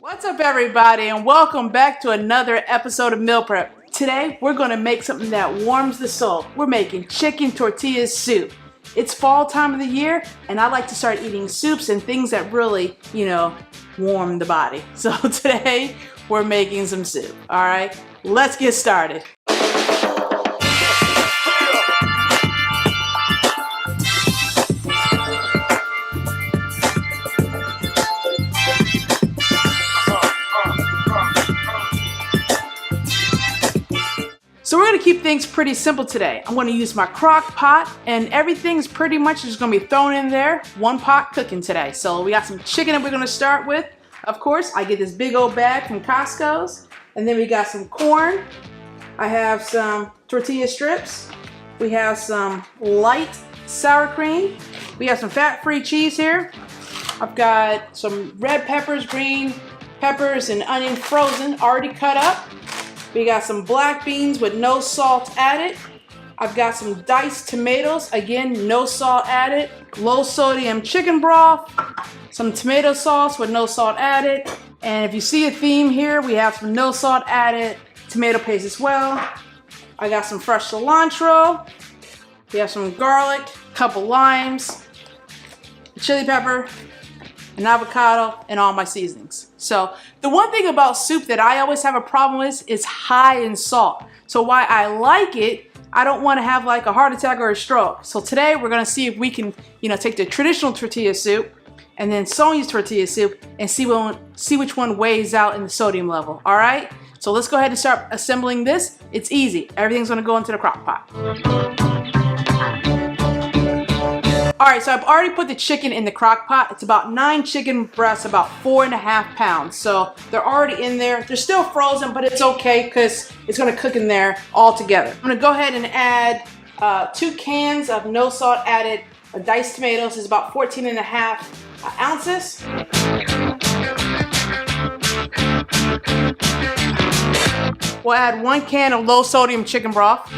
What's up, everybody, and welcome back to another episode of Meal Prep. Today we're going to make something that warms the soul. We're making chicken tortilla soup. It's fall time of the year, and I like to start eating soups and things that really, warm the body. So today we're making some soup. All right, let's get started. So we're gonna keep things pretty simple today. I'm gonna use my crock pot, and everything's pretty much just gonna be thrown in there. One pot cooking today. So we got some chicken that we're gonna start with. Of course, I get this big old bag from Costco's. And then we got some corn. I have some tortilla strips. We have some light sour cream. We have some fat-free cheese here. I've got some red peppers, green peppers, and onion frozen, already cut up. We got some black beans with no salt added. I've got some diced tomatoes, again, no salt added. Low sodium chicken broth, some tomato sauce with no salt added. And if you see a theme here, we have some no salt added tomato paste as well. I got some fresh cilantro. We have some garlic, a couple limes, chili pepper, an avocado, and all my seasonings. So the one thing about soup that I always have a problem with is high in salt. So why I like it, I don't want to have like a heart attack or a stroke. So today we're going to see if we can, take the traditional tortilla soup and then Sonia's tortilla soup and see which one weighs out in the sodium level. All right. So let's go ahead and start assembling this. It's easy. Everything's going to go into the crock pot. Alright, so I've already put the chicken in the crock pot. It's about 9 chicken breasts, about 4.5 pounds. So they're already in there. They're still frozen, but it's okay because it's going to cook in there all together. I'm going to go ahead and add 2 cans of no salt added diced tomatoes. It's about 14.5 ounces. We'll add 1 can of low sodium chicken broth.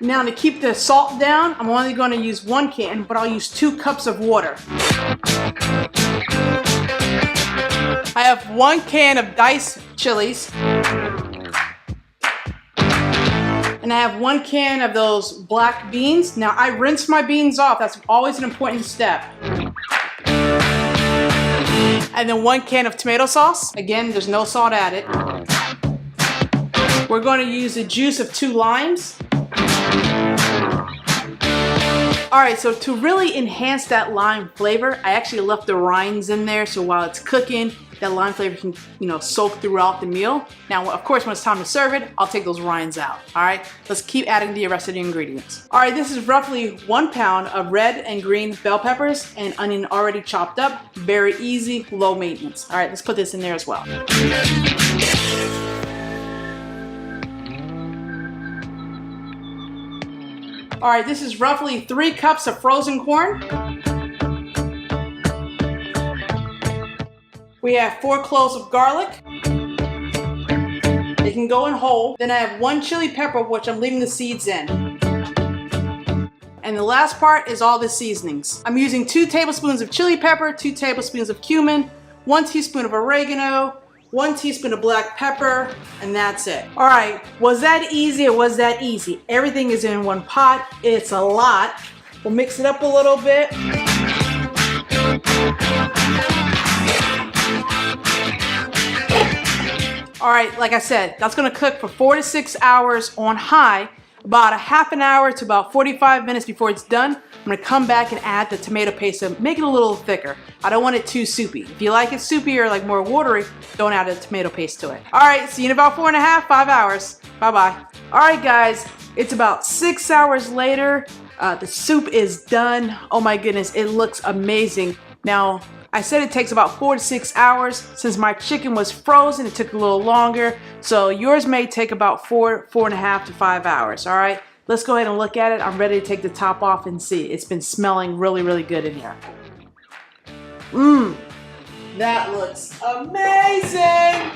Now to keep the salt down, I'm only going to use 1 can, but I'll use 2 cups of water. I have 1 can of diced chilies. And I have 1 can of those black beans. Now I rinse my beans off. That's always an important step. And then 1 can of tomato sauce. Again, there's no salt added. We're going to use the juice of 2 limes. Alright, so to really enhance that lime flavor, I actually left the rinds in there, so while it's cooking, that lime flavor can, soak throughout the meal. Now, of course, when it's time to serve it, I'll take those rinds out. Alright, let's keep adding the rest of the ingredients. Alright, this is roughly 1 pound of red and green bell peppers and onion already chopped up. Very easy, low maintenance. Alright, let's put this in there as well. Alright, this is roughly 3 cups of frozen corn. We have 4 cloves of garlic. They can go in whole. Then I have 1 chili pepper, which I'm leaving the seeds in. And the last part is all the seasonings. I'm using 2 tablespoons of chili pepper, 2 tablespoons of cumin, 1 teaspoon of oregano, 1 teaspoon of black pepper, and that's it. All right, was that easy or was that easy? Everything is in 1 pot. It's a lot. We'll mix it up a little bit. All right, like I said, that's gonna cook for 4 to 6 hours on high. About a half an hour to about 45 minutes before it's done, I'm gonna come back and add the tomato paste to make it a little thicker. I don't want it too soupy. If you like it soupy or like more watery, don't add a tomato paste to it. All right, see you in about 4.5, 5 hours. Bye-bye. All right, guys, it's about 6 hours later. The soup is done. Oh my goodness, it looks amazing. Now, I said it takes about 4 to 6 hours. Since my chicken was frozen, it took a little longer. So yours may take about 4.5 to 5 hours, all right? Let's go ahead and look at it. I'm ready to take the top off and see. It's been smelling really, really good in here. That looks amazing.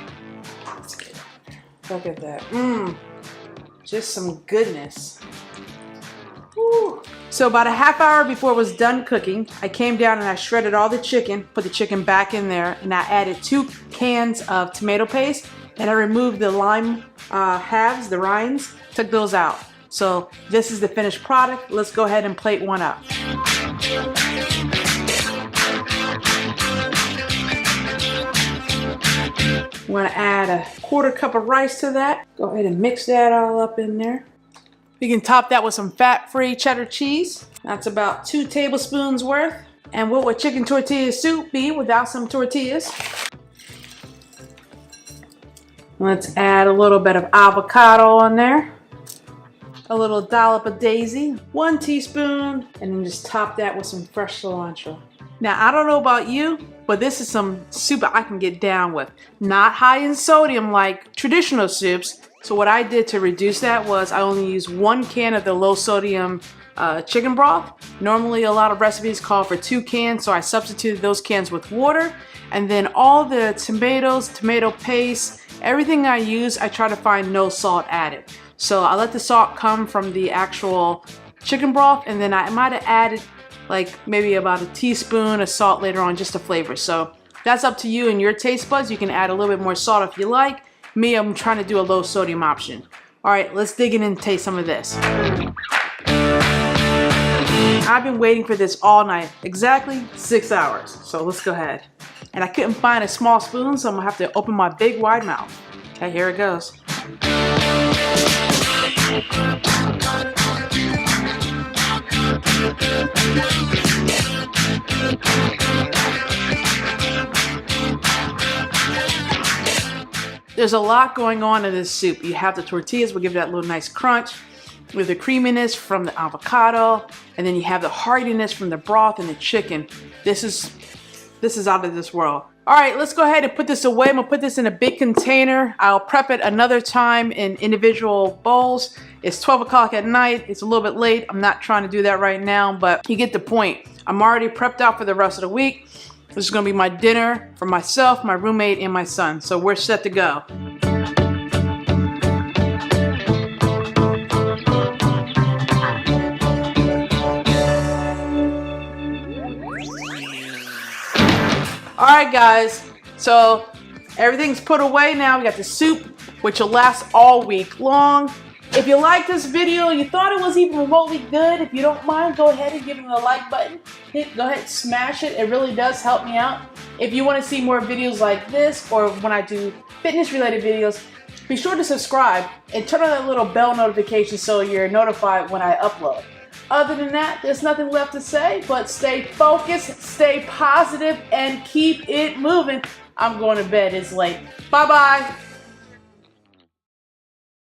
Look at that. Just some goodness. Woo. So about a half hour before it was done cooking, I came down and I shredded all the chicken, put the chicken back in there, and I added 2 cans of tomato paste, and I removed the lime halves, the rinds, took those out. So this is the finished product. Let's go ahead and plate one up. I'm going to add a 1/4 cup of rice to that. Go ahead and mix that all up in there. You can top that with some fat-free cheddar cheese. That's about 2 tablespoons worth. And what would chicken tortilla soup be without some tortillas? Let's add a little bit of avocado on there. A little dollop of daisy, 1 teaspoon, and then just top that with some fresh cilantro. Now, I don't know about you, but this is some soup I can get down with. Not high in sodium like traditional soups. So what I did to reduce that was I only used 1 can of the low sodium chicken broth. Normally a lot of recipes call for 2 cans, so I substituted those cans with water. And then all the tomatoes, tomato paste, everything I use, I try to find no salt added. So I let the salt come from the actual chicken broth, and then I might have added like maybe about a teaspoon of salt later on just to flavor. So that's up to you and your taste buds. You can add a little bit more salt if you like. Me, I'm trying to do a low sodium option. All right, let's dig in and taste some of this. I've been waiting for this all night, exactly 6 hours. So let's go ahead. And I couldn't find a small spoon, so I'm gonna have to open my big wide mouth. Okay, here it goes. There's a lot going on in this soup. You have the tortillas, will give that little nice crunch with the creaminess from the avocado, and then you have the heartiness from the broth and the chicken. This is out of this world. All right, let's go ahead and put this away. I'm gonna put this in a big container. I'll prep it another time in individual bowls. It's 12 o'clock at night. It's a little bit late. I'm not trying to do that right now, but you get the point. I'm already prepped out for the rest of the week. This is gonna be my dinner for myself, my roommate, and my son. So we're set to go. All right, guys, so everything's put away now. We got the soup, which will last all week long. If you like this video, you thought it was even remotely good, if you don't mind, go ahead and give me the like button. Go ahead and smash it. It really does help me out. If you want to see more videos like this, or when I do fitness-related videos, be sure to subscribe and turn on that little bell notification so you're notified when I upload. Other than that, there's nothing left to say, but stay focused, stay positive, and keep it moving. I'm going to bed. It's late. Bye-bye.